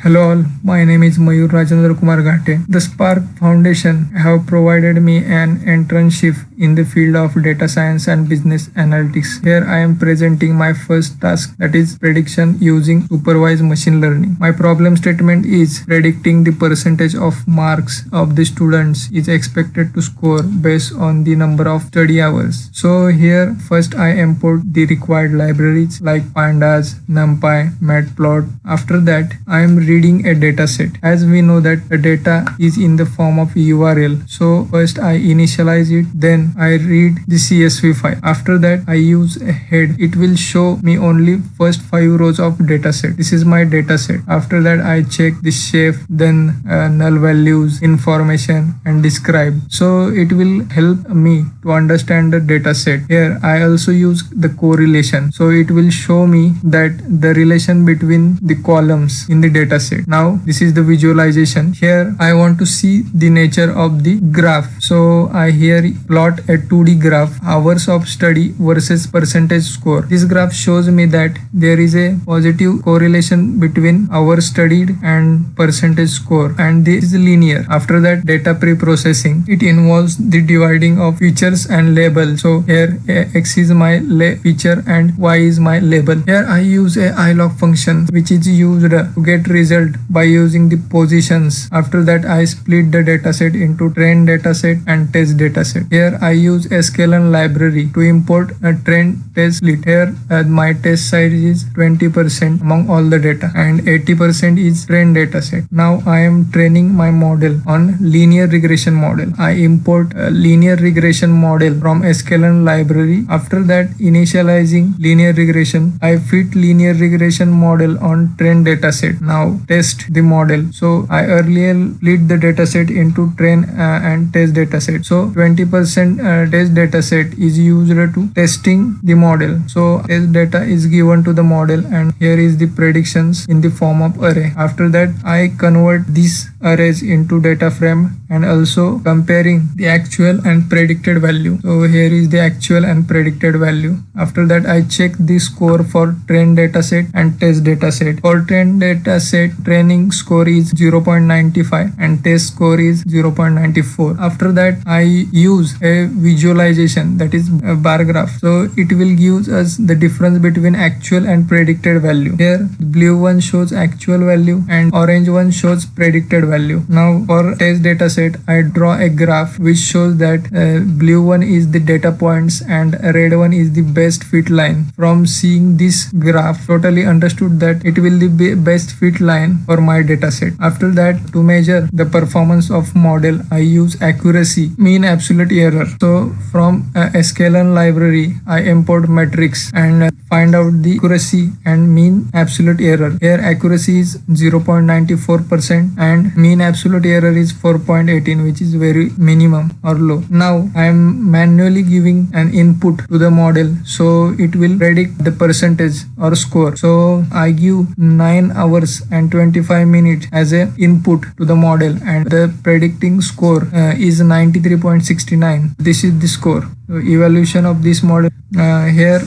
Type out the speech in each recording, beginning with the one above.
Hello all, my name is Mayur Rajendra Kumar Ghate. The Spark Foundation have provided me an internship in the field of data science and business analytics. Here I am presenting my first task, that is prediction using supervised machine learning. My problem statement is predicting the percentage of marks of the students is expected to score based on the number of study hours. So here first I import the required libraries like pandas, numpy, matplot. After that I am reading a data set. As we know that the data is in the form of URL. So first I initialize it, then I read the CSV file. After that I use a head. It will show me only first 5 rows of data set. This is my data set. After that I check the shape, then null values, information and describe. So it will help me to understand the data set. Here I also use the correlation. So it will show me that the relation between the columns in the data set. Now this is the visualization. Here I want to see the nature of the graph. So I here plot a 2D graph, hours of study versus percentage score. This graph shows me that there is a positive correlation between hours studied and percentage score, and this is linear. After that data pre-processing, it involves the dividing of features and label. So here X is my feature and Y is my label. Here I use a ilog function which is used to get result by using the positions. After that I split the dataset into train dataset and test dataset. Here I use sklearn library to import a train test split. Here my test size is 20% among all the data and 80% is train dataset. Now I am training my model on linear regression model. I import a linear regression model from sklearn library. After that initializing linear regression, I fit linear regression model on train dataset. Now test the model. So I earlier split the dataset into train and test dataset. So 20% test dataset is used to testing the model. So test data is given to the model and here is the predictions in the form of array. After that I convert these arrays into data frame and also comparing the actual and predicted value. So here is the actual and predicted value. After that I check the score for train dataset and test dataset. For train dataset, training score is 0.95 and test score is 0.94. After that I use a visualization, that is a bar graph. So it will give us the difference between actual and predicted value. Here blue one shows actual value and orange one shows predicted value. Now for test dataset I draw a graph which shows that blue one is the data points and red one is the best fit line. From seeing this graph, totally understood that it will be best fit line for my dataset. After that, to measure the performance of model, I use accuracy, mean absolute error. So from sklearn library, I import metrics and find out the accuracy and mean absolute error. Here accuracy is 0.94% and mean absolute error is 4.18, which is very minimum or low. Now I am manually giving an input to the model, so it will predict the percentage or score. So I give 9 hours and 25 minutes as a input to the model and the predicting score is 93.69. This is the score. So evaluation of this model. Here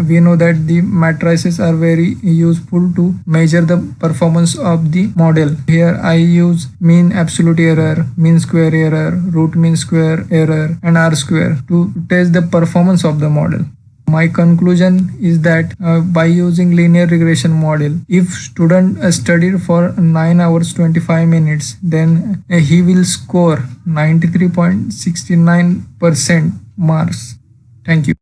we know that the matrices are very useful to measure the performance of the model. Here I use mean absolute error, mean square error, root mean square error and R square to test the performance of the model. My conclusion is that by using linear regression model, if student studied for 9 hours 25 minutes, then he will score 93.69% marks. Thank you.